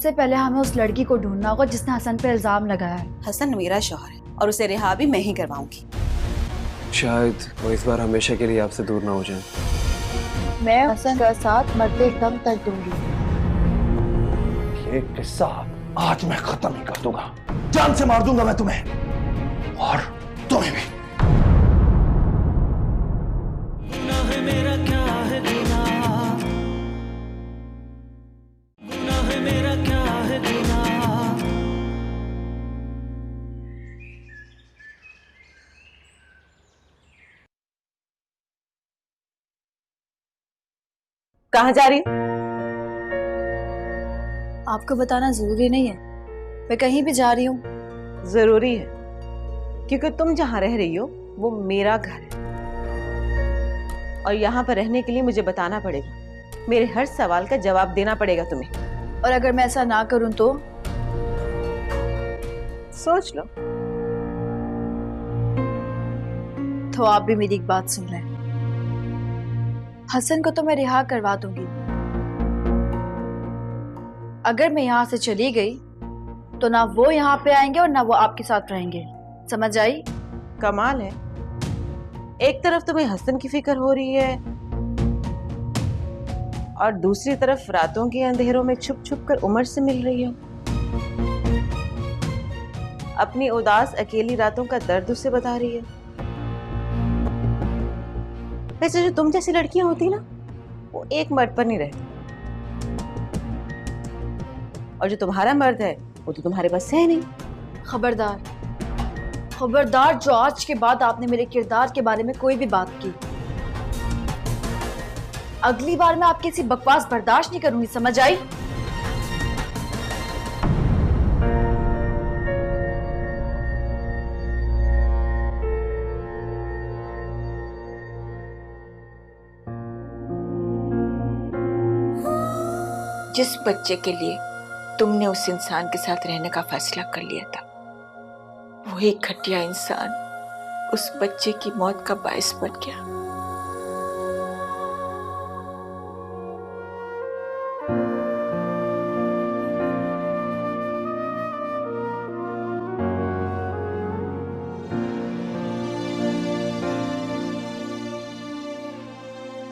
सबसे पहले हमें उस लड़की को ढूंढना होगा जिसने हसन पे इल्जाम लगाया है। हसन मेरा शौहर है और उसे रिहा भी मैं ही करवाऊंगी। शायद वो इस बार हमेशा के लिए आपसे दूर ना हो जाए। मैं हसन का साथ मरते दम तक दूंगी। ये किस्सा आज मैं खत्म ही कर दूंगा, जान से मार दूंगा मैं तुम्हें और तुम्हें भी। मेरा क्या है गुनाह, गुनाह मेरा क्या है गुनाह। कहाँ जा रही हो? आपको बताना जरूरी नहीं है, मैं कहीं भी जा रही हूँ। जरूरी है, क्योंकि तुम जहाँ रह रही हो वो मेरा घर है और यहाँ पर रहने के लिए मुझे बताना पड़ेगा, मेरे हर सवाल का जवाब देना पड़ेगा तुम्हें। और अगर मैं ऐसा ना करूँ तो? सोच लो। तो आप भी मेरी एक बात सुन रहे हैं। हसन को तो मैं रिहा करवा दूंगी। अगर मैं यहाँ से चली गई तो ना वो यहाँ पे आएंगे और ना वो आपके साथ रहेंगे, समझ आई? कमाल है, एक तरफ तुम्हें हसन की फिक्र हो रही है और दूसरी तरफ रातों के अंधेरों में छुप छुप कर उमर से मिल रही हो। अपनी उदास अकेली रातों का दर्द उसे बता रही है। वैसे जो तुम जैसी लड़कियां होती ना, वो एक मर्द पर नहीं रहती, और जो तुम्हारा मर्द है वो तो तुम्हारे पास है नहीं। खबरदार, खबरदार, जो आज के बाद आपने मेरे किरदार के बारे में कोई भी बात की, अगली बार मैं आपकी ऐसी बकवास बर्दाश्त नहीं करूंगी, समझ आई? जिस बच्चे के लिए तुमने उस इंसान के साथ रहने का फैसला कर लिया था, वो एक घटिया इंसान उस बच्चे की मौत का बायस बन गया।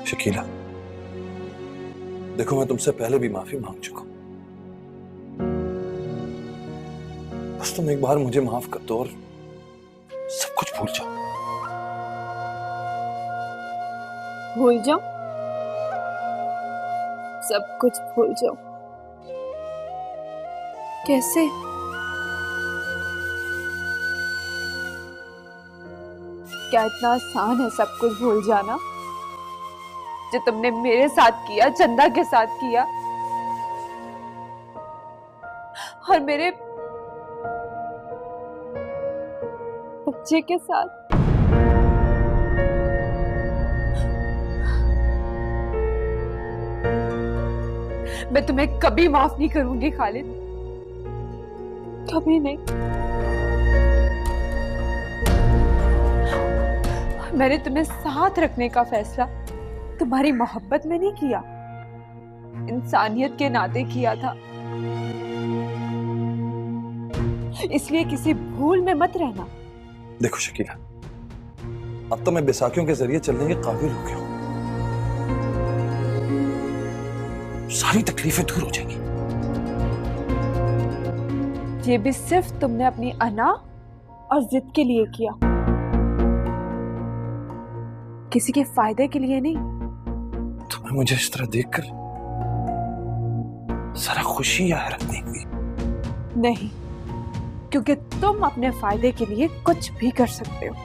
शकीला, देखो मैं तुमसे पहले भी माफी मांग चुका हूं, बस तुम एक बार मुझे माफ कर दो और सब कुछ भूल जाओ। भूल जाओ? सब कुछ भूल जाओ? कैसे? क्या इतना आसान है सब कुछ भूल जाना, जो तुमने मेरे साथ किया, चंदा के साथ किया और मेरे बच्चे के साथ? मैं तुम्हें कभी माफ नहीं करूंगी खालिद, कभी नहीं। मैंने तुम्हें साथ रखने का फैसला तुम्हारी मोहब्बत में नहीं किया, इंसानियत के नाते किया था। इसलिए किसी भूल में मत रहना। देखो शकीला, अब तो मैं बैसाखियों के जरिए चलने के काबिल हो गया हूं, सारी तकलीफें दूर हो जाएंगी। ये भी सिर्फ तुमने अपनी अना और जिद के लिए किया, किसी के फायदे के लिए नहीं। तुम्हें मुझे इस तरह देखकर जरा खुशी या हैरत नहीं हुई? नहीं, क्योंकि तुम अपने फायदे के लिए कुछ भी कर सकते हो।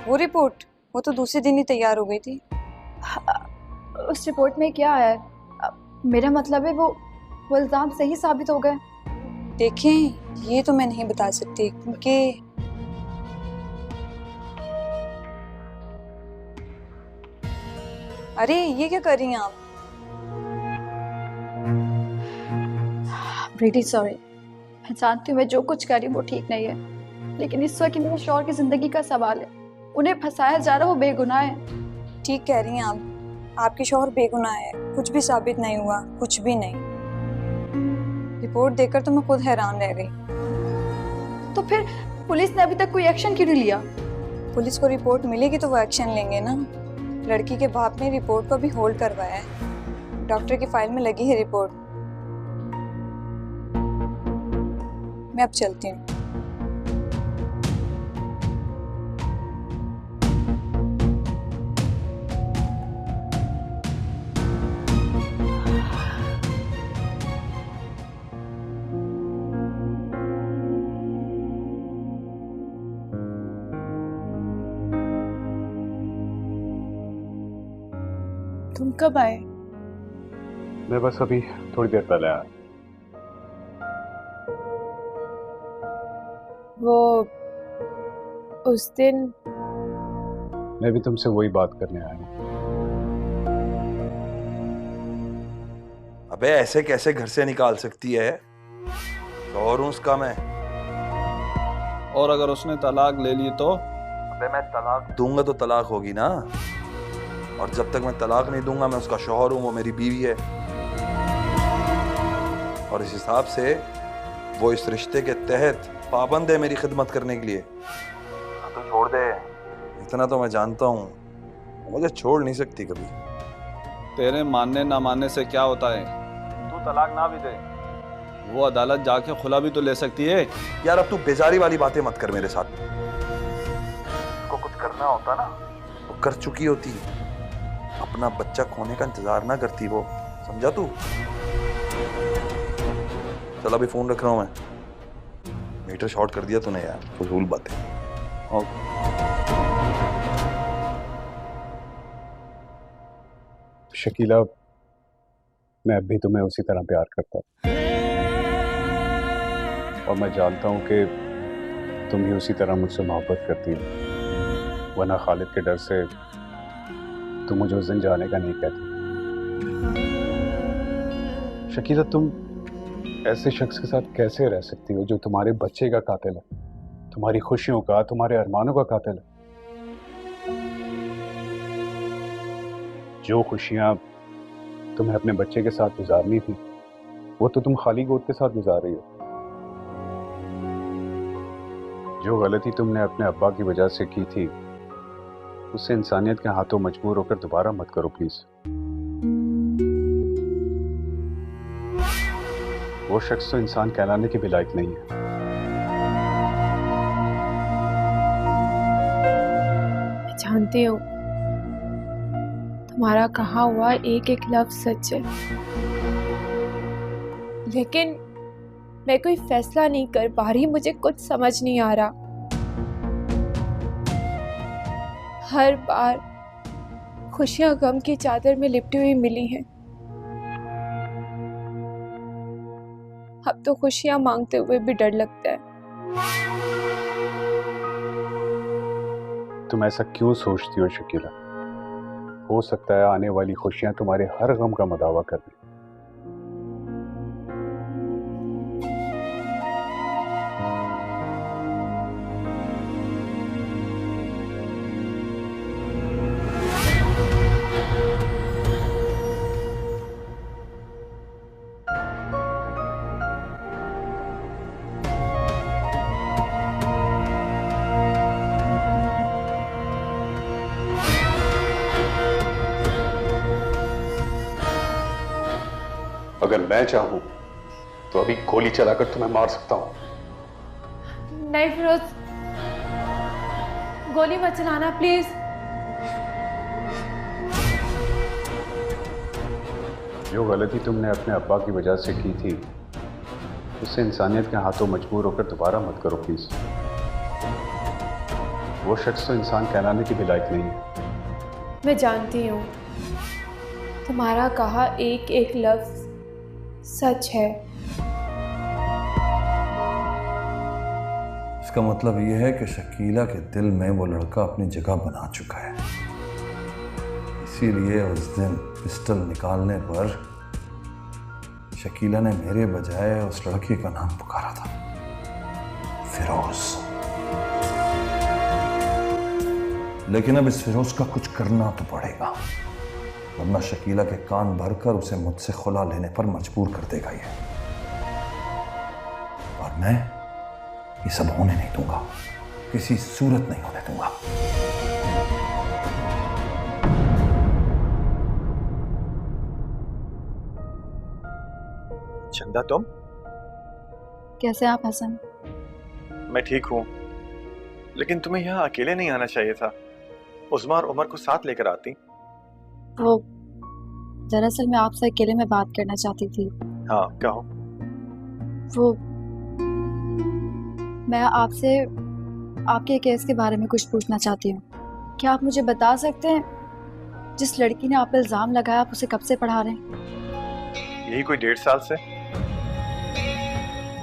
वो रिपोर्ट, वो तो दूसरे दिन ही तैयार हो गई थी। उस रिपोर्ट में क्या है? मेरा मतलब है वो इल्जाम सही साबित हो गए। देखें, ये तो मैं नहीं बता सकती क्योंकि अरे ये क्या कर रही हैं आप? Really sorry. मैं जानती हूँ मैं जो कुछ कर रही हूँ वो ठीक नहीं है, लेकिन इस वक्त मेरे शौहर की जिंदगी का सवाल है। उन्हें फंसाया जा रहा, वो बेगुनाह है। ठीक कह रही हैं आप, आपके शौहर बेगुनाह है, कुछ भी साबित नहीं हुआ, कुछ भी नहीं। रिपोर्ट देखकर तो मैं खुद हैरान रह गई। तो फिर पुलिस ने अभी तक कोई एक्शन क्यों नहीं लिया? पुलिस को रिपोर्ट मिलेगी तो वो एक्शन लेंगे ना। लड़की के बाप ने रिपोर्ट को अभी होल्ड करवाया है, डॉक्टर की फाइल में लगी है रिपोर्ट। मैं अब चलती हूँ। तुम कब आए? मैं बस अभी थोड़ी देर पहले आया। वो उस दिन मैं भी तुमसे वही बात करने आया हूँ। अबे ऐसे कैसे घर से निकाल सकती है? और उसका मैं। और अगर उसने तलाक ले ली तो? अबे मैं तलाक दूंगा तो तलाक होगी ना, और जब तक मैं तलाक नहीं दूंगा मैं उसका शौहर हूं, वो मेरी बीवी है, और इस हिसाब से वो इस रिश्ते के तहत पाबंद है मेरी खिदमत करने के लिए। तो छोड़ दे, इतना तो मैं जानता हूँ, मुझे छोड़ नहीं सकती कभी। तेरे मानने ना मानने से क्या होता है? तू तलाक ना भी दे, वो अदालत जाके खुला भी तो ले सकती है। यार अब तू बेजारी वाली बातें मत कर मेरे साथ। को कुछ करना होता ना तो कर चुकी होती, अपना बच्चा खोने का इंतजार ना करती वो, समझा तू? चल अभी फोन रख रहा हूं मैं, मीटर शॉर्ट कर दिया तूने यार, फजूल बातें। शकीला, मैं अब भी तुम्हें उसी तरह प्यार करता हूँ, और मैं जानता हूँ कि तुम भी उसी तरह मुझसे मोहब्बत करती हो, वरना खालिद के डर से तुम मुझे उस दिन जाने का नहीं कहती। शकीला, तुम ऐसे शख्स के साथ कैसे रह सकती हो जो तुम्हारे बच्चे का कातिल है, तुम्हारी खुशियों का, तुम्हारे अरमानों का कातिल है? जो खुशियां तुम्हें अपने बच्चे के साथ गुजारनी थी वो तो तुम खाली गोद के साथ गुजार रही हो। जो गलती तुमने अपने अब्बा की वजह से की थी उससे इंसानियत के हाथों मजबूर होकर दोबारा मत करो प्लीज। वो शख्स तो इंसान कहलाने के भी लायक नहीं है। मैं जानती हूँ तुम्हारा कहा हुआ एक एक लफ्ज सच है, लेकिन मैं कोई फैसला नहीं कर पा रही, मुझे कुछ समझ नहीं आ रहा। हर बार खुशियां गम की चादर में लिपटी हुई मिली हैं। अब तो खुशियां मांगते हुए भी डर लगता है। तुम ऐसा क्यों सोचती हो शकीला? हो सकता है आने वाली खुशियां तुम्हारे हर गम का मदावा कर दें। अगर मैं चाहूं तो अभी गोली चलाकर तुम्हें मार सकता हूं। नहीं फिरोज, गोली मत चलाना प्लीज। जो गलती तुमने अपने अब्बा की वजह से की थी उससे इंसानियत के हाथों मजबूर होकर दोबारा मत करो प्लीज। वो शख्स तो इंसान कहलाने के भी लायक नहीं है। मैं जानती हूँ तुम्हारा कहा एक एक लफ्ज सच है। इसका मतलब यह है कि शकीला के दिल में वो लड़का अपनी जगह बना चुका है, इसीलिए उस दिन पिस्टल निकालने पर शकीला ने मेरे बजाय उस लड़के का नाम पुकारा था, फिरोज। लेकिन अब इस फिरोज का कुछ करना तो पड़ेगा, वरना शकीला के कान भरकर उसे मुझसे खुला लेने पर मजबूर कर देगा ये, और मैं ये सब होने नहीं दूंगा, किसी सूरत नहीं होने दूंगा। चंदा, तुम कैसे आप हसन? मैं ठीक हूँ, लेकिन तुम्हें यहाँ अकेले नहीं आना चाहिए था। उस्मा और उमर को साथ लेकर आती। वो दरअसल मैं आपसे अकेले में बात करना चाहती थी। हाँ, कहो। वो मैं आपसे आपके केस के बारे में कुछ पूछना चाहती हूँ। क्या आप मुझे बता सकते हैं जिस लड़की ने आप पे इल्जाम लगाया, आप उसे कब से पढ़ा रहे हैं? यही कोई 1.5 साल से।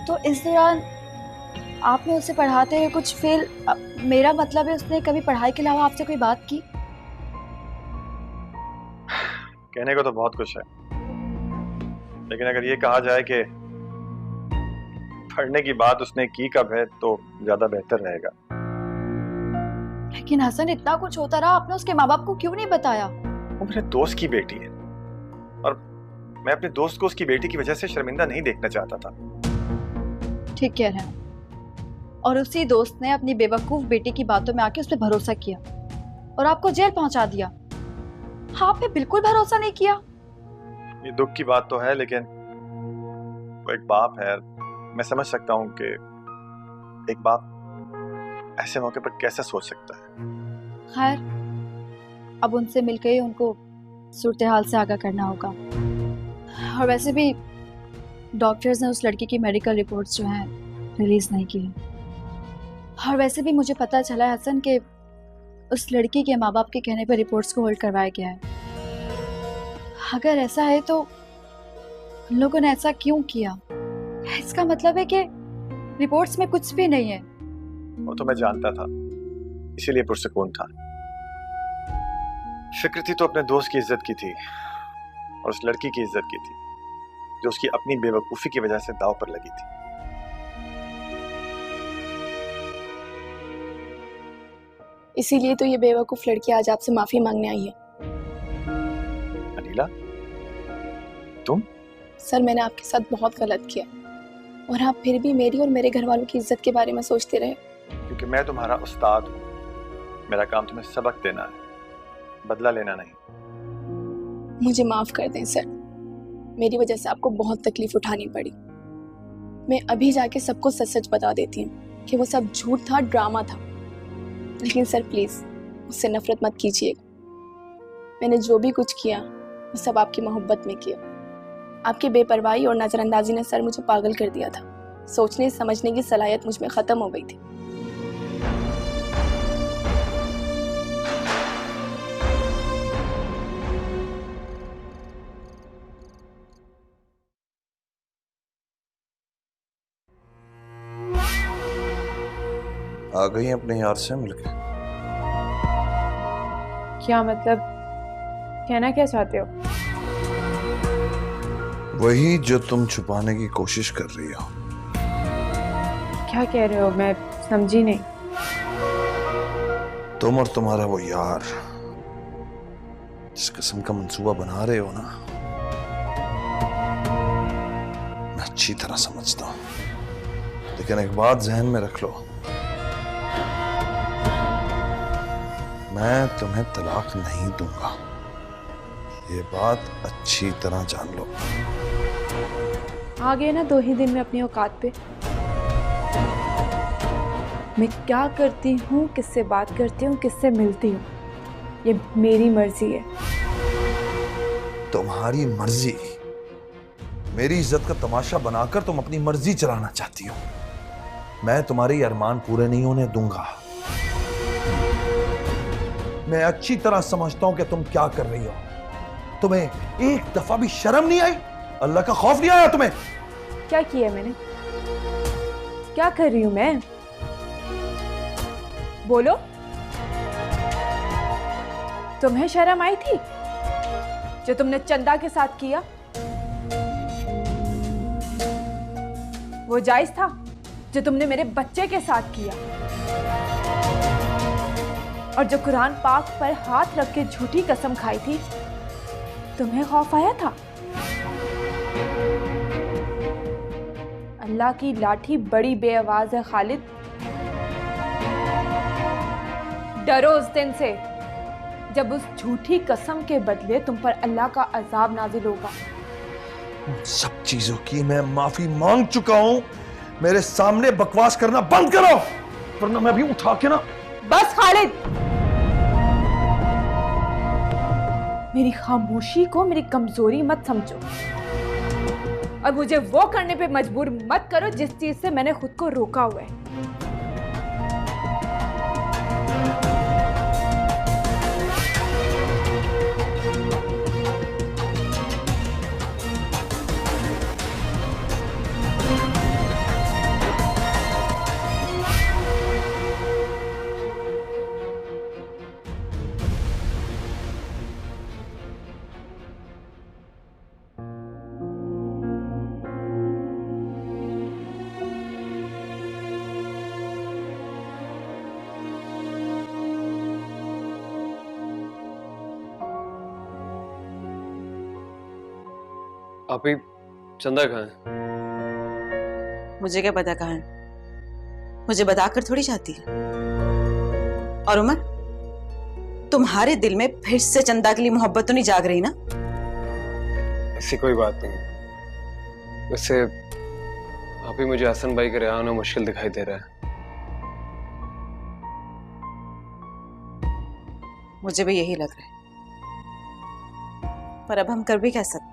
तो इस दौरान आपने उसे पढ़ाते हुए कुछ फेल, मेरा मतलब है उसने कभी पढ़ाई के अलावा आपसे कोई बात की? कहने को तो बहुत कुछ है, लेकिन अगर ये कहा जाए कि पढ़ने की बात उसने की कब है तो ज्यादा बेहतर रहेगा। लेकिन हसन, इतना कुछ होता रहा, आपने उसके माँ बाप को क्यों नहीं बताया? वो मेरे दोस्त की बेटी है और मैं अपने दोस्त को उसकी बेटी की वजह से शर्मिंदा नहीं देखना चाहता था। ठीक कह रहे हैं। और उसी दोस्त ने अपनी बेवकूफ बेटी की बातों में आके उस पर भरोसा किया और आपको जेल पहुंचा दिया। आप पे बिल्कुल भरोसा नहीं किया। ये दुख की बात तो है, लेकिन वो एक बाप है। मैं समझ सकता हूँ कि एक बाप ऐसे मौके पर कैसे सोच सकता है। खैर, अब उनसे मिलकर ही उनको सूरत हाल से आगाह करना होगा। और वैसे भी डॉक्टर्स ने उस लड़की की मेडिकल रिपोर्ट्स जो हैं रिलीज नहीं की हैं। और वैसे भी मुझे पता चला है हसन कि उस लड़की के माँ बाप के कहने पर रिपोर्ट्स को होल्ड करवाया गया है। अगर ऐसा है तो उन लोगों ने ऐसा क्यों किया? इसका मतलब है कि रिपोर्ट्स में कुछ भी नहीं है। वो तो मैं जानता था, इसीलिए पुरसकून था। फिक्र थी तो अपने दोस्त की इज्जत की थी और उस लड़की की इज्जत की थी जो उसकी अपनी बेवकूफी की वजह से दांव पर लगी थी। इसीलिए तो ये बेवकूफ लड़की आज आपसे माफी मांगने आई है। अनीला, तुम? सर, मैंने आपके साथ बहुत गलत किया और आप फिर भी मेरी और मेरे घर वालों की इज्जत के बारे में सोचते रहे। क्योंकि मैं तुम्हारा उस्ताद हूँ। मेरा काम तुम्हें सबक देना है, बदला लेना नहीं। मुझे माफ कर दें सर, मेरी वजह से आपको बहुत तकलीफ उठानी पड़ी। मैं अभी जाके सबको सच सच बता देती हूँ कि वो सब झूठ था, ड्रामा था। लेकिन सर प्लीज मुझसे नफरत मत कीजिएगा। मैंने जो भी कुछ किया वो सब आपकी मोहब्बत में किया। आपकी बेपरवाही और नजरअंदाजी ने सर मुझे पागल कर दिया था। सोचने समझने की सलाहियत मुझ में खत्म हो गई थी। आ गई अपने यार से मिलके? क्या मतलब, कहना क्या चाहते हो? वही जो तुम छुपाने की कोशिश कर रही हो। क्या कह रहे हो? मैं समझी नहीं। तुम और तुम्हारा वो यार जिस किस्म का मंसूबा बना रहे हो ना, मैं अच्छी तरह समझता हूं। लेकिन एक बात जहन में रख लो, मैं तुम्हें तलाक नहीं दूंगा। ये बात अच्छी तरह जान लो। आ गए ना 2 ही दिन में अपनी औकात पे। मैं क्या करती हूँ, किससे बात करती हूँ, किससे मिलती हूँ, ये मेरी मर्जी है। तुम्हारी मर्जी? मेरी इज्जत का तमाशा बनाकर तुम अपनी मर्जी चलाना चाहती हो। मैं तुम्हारे अरमान पूरे नहीं होने दूंगा। मैं अच्छी तरह समझता हूं कि तुम क्या कर रही हो। तुम्हें एक दफा भी शर्म नहीं आई? अल्लाह का खौफ नहीं आया तुम्हें? क्या किया मैंने? क्या कर रही हूं मैं? बोलो। तुम्हें शर्म आई थी जो तुमने चंदा के साथ किया? वो जायज था जो तुमने मेरे बच्चे के साथ किया, और जो कुरान पाक पर हाथ रख के झूठी कसम खाई थी, तुम्हें खौफ आया था? अल्लाह की लाठी बड़ी बेआवाज है खालिद। डरो उस दिन से जब उस झूठी कसम के बदले तुम पर अल्लाह का अजाब नाजिल होगा। उन सब चीजों की मैं माफी मांग चुका हूं। मेरे सामने बकवास करना बंद करो, वरना मैं भी उठा के ना। बस खालिद, मेरी खामोशी को मेरी कमजोरी मत समझो, और मुझे वो करने पे मजबूर मत करो जिस चीज से मैंने खुद को रोका हुआ है। आप ही चंदा कहाँ है? मुझे क्या पता कहाँ है, मुझे बताकर थोड़ी जाती है। और उमर, तुम्हारे दिल में फिर से चंदा के लिए मोहब्बत तो नहीं जाग रही ना? ऐसी कोई बात नहीं। वैसे आप ही मुझे हसन भाई के रिहा होना मुश्किल दिखाई दे रहा है। मुझे भी यही लग रहा है, पर अब हम कर भी कह सकते हैं।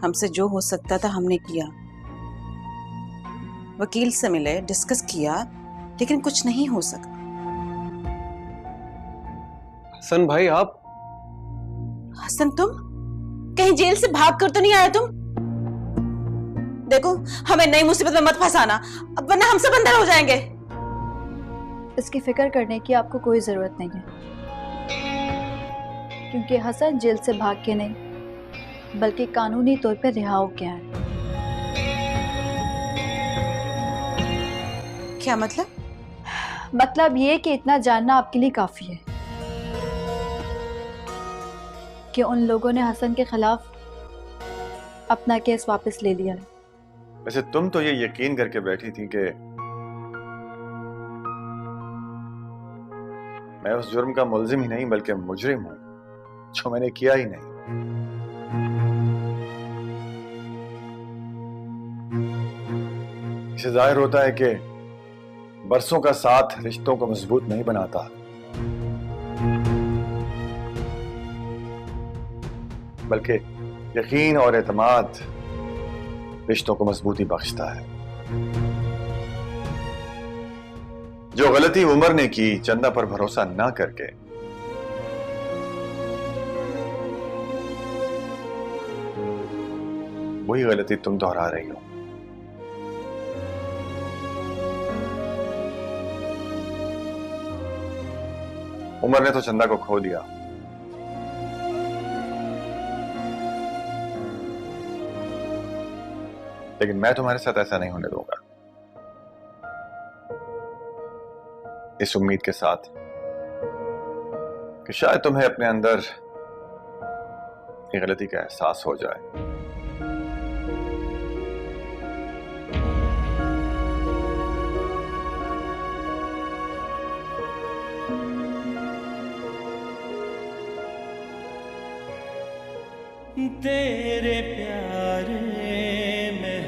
हमसे जो हो सकता था हमने किया, वकील से मिले, डिस्कस किया, लेकिन कुछ नहीं हो सका। हसन भाई आप? हसन तुम कहीं जेल से भाग कर तो नहीं आया तुम? देखो, हमें नई मुसीबत में मत फंसाना, अब वरना हम सब अंदर हो जाएंगे। इसकी फिक्र करने की आपको कोई जरूरत नहीं है, क्योंकि हसन जेल से भाग के नहीं बल्कि कानूनी तौर पर रिहा हो गया है। क्या मतलब? मतलब ये कि इतना जानना आपके लिए काफी है कि उन लोगों ने हसन के खिलाफ अपना केस वापस ले लिया है। वैसे तुम तो ये यकीन करके बैठी थी कि मैं उस जुर्म का मुल्जिम ही नहीं बल्कि मुजरिम हूं, जो मैंने किया ही नहीं। इससे जाहिर होता है कि बरसों का साथ रिश्तों को मजबूत नहीं बनाता, बल्कि यकीन और एतमाद रिश्तों को मजबूती बख्शता है। जो गलती उमर ने की चंदा पर भरोसा ना करके, वही गलती तुम दोहरा रही हो। उमर ने तो चंदा को खो दिया, लेकिन मैं तुम्हारे साथ ऐसा नहीं होने दूंगा। इस उम्मीद के साथ कि शायद तुम्हें अपने अंदर ये गलती का एहसास हो जाए। तेरे प्यार में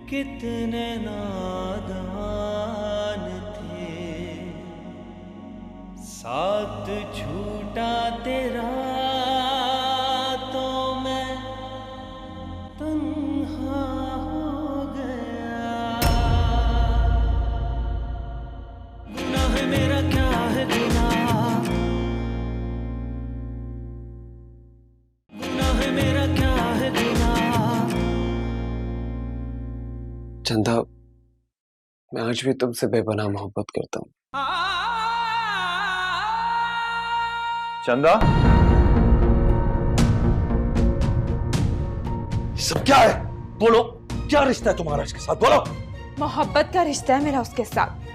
कितने नादान थे, साथ छूटा तेरा तो मैं तन्हा हो गया। गुनाह मेरा क्या है, गुनाह मेरा क्या है, गुनाह। चंदा, मैं आज भी तुमसे बेपनाह मोहब्बत करता हूँ। चंदा, सब क्या है? बोलो, क्या रिश्ता है तुम्हारा इसके साथ? बोलो। मोहब्बत का रिश्ता है मेरा उसके साथ।